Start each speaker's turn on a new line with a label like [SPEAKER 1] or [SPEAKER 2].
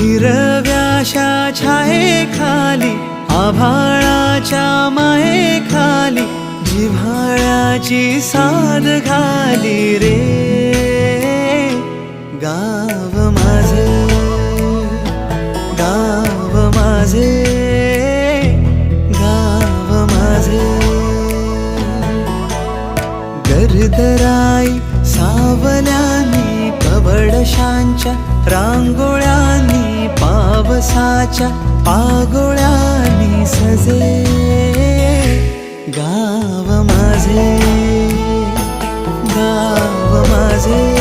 [SPEAKER 1] हिरव्याशा छायेखाली आभाळाच्या मायेखाली जिव्हाळ्याची साद घाली रे गाव माझे, गाव माझे, गाव माझे. गर्दराई सावल्यानी पवडशांच्या रांगोळ्यांनी पावसाच्या पागोळ्यांनी सजे गाव माझे, गाव माझे.